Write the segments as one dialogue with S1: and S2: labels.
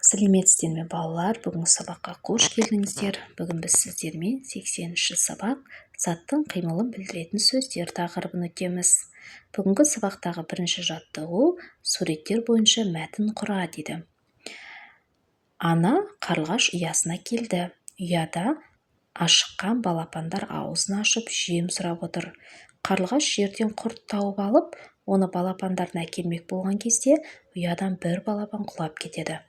S1: Сәлеметсіздер ме балалар? Бүгінгі сабаққа қош келдіңіздер. Бүгін біз сіздермен 80-ші сабақ заттың қимылын білдіретін сөздер тақырыбын өтеміз. Бүгінгі сабақтағы бірінші жаттығу суреттер бойынша мәтін құра дейді. Ана қарлығаш ұясына келді. Ұяда ашыққан балапандар аузын ашып жем сұрап отыр. Қарлығаш жерден құрт тауып алып, оны балапандарына әкелмек болған кезде ұядан бір балапан құлап кетеді.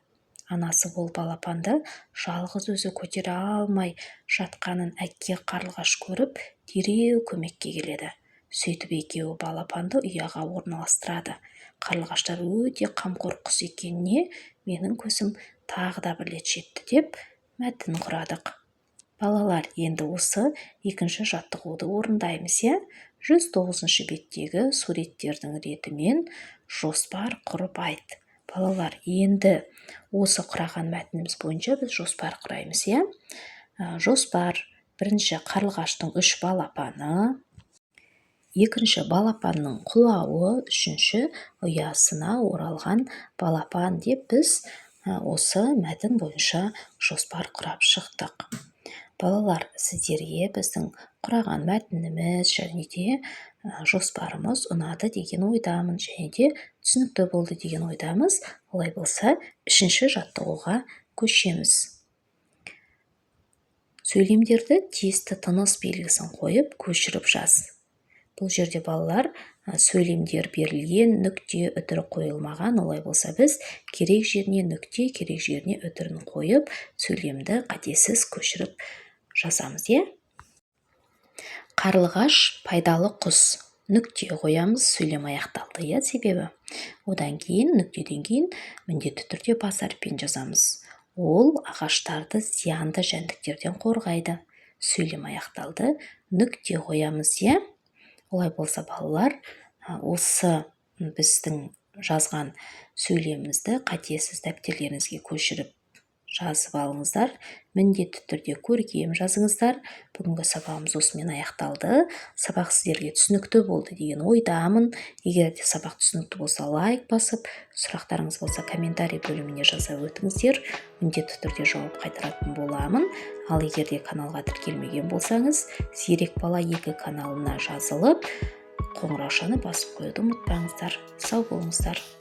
S1: Анасы ол балапанды жалғыз өзі көтере алмай жатқанын әкке қарлығаш көріп, дереу көмекке келеді. Сөйтіп екеуі балапанды ұяға орналастырады. Қарлығаштар өте қамқор құс екеніне менің көзім тағы да бір рет жетті деп мәтін құрадық. Балалар, енді осы екінші жаттығуды орындаймыз, 109-шы беттегі суреттердің ретімен жоспар құрып айт. Балалар, енді осы құраған мәтініміз бойынша біз жоспар құраймыз, Жоспар: бірінші, қарлығаштың 3 балапаны, екінші, балапанның құлауы, үшінші, ұясына оралған балапан деп біз осы мәтін бойынша жоспар құрап шықтық. Балалар, сіздерге біздің құраған мәтініміз және де жоспарымыз ұнады деген ойдамын, және де түсінікті болды деген ойдамыз. Олай болса, үшінші жаттығуға көшеміз. Сөйлемдерді тиісті тыныс белгісін қойып, көшіріп жаз. Бұл жерде балалар сөйлемдер берілген, нүкте, үтір қойылмаған. Олай болса, біз керек жеріне нүкте, керек жеріне үтірін қойып, сөйлемді қатесіз көшіріп жазамыз, Қарлығаш пайдалы құс. Нүкте қоямыз, сөйлем аяқталды, себебі. Одан кейін, нүктеден кейін міндетті түрде бас әріппен жазамыз. Ол ағаштарды зиянды жәндіктерден қорғайды. Сөйлем аяқталды, нүкте қоямыз, Олай болса, балалар, осы біздің жазған сөйлемімізді қатесіз дәптерлеріңізге көшіріп жазып алыңыздар. Міндетті түрде көркем жазыңыздар. Бүгінгі сабағымыз осымен аяқталды. Сабақ сіздерге түсінікті болды деген ойдамын. Егер де сабақ түсінікті болса, лайк басып, сұрақтарыңыз болса, комментарий бөліміне жаза өтіңіздер. Міндетті түрде жауап қайтаратын боламын. Ал егер де каналға тіркелмеген болсаңыз, Зерек бала 2 каналына жазылып, қоңыраушаны басып қоюды ұмытпаңыздар. Сау болыңыздар.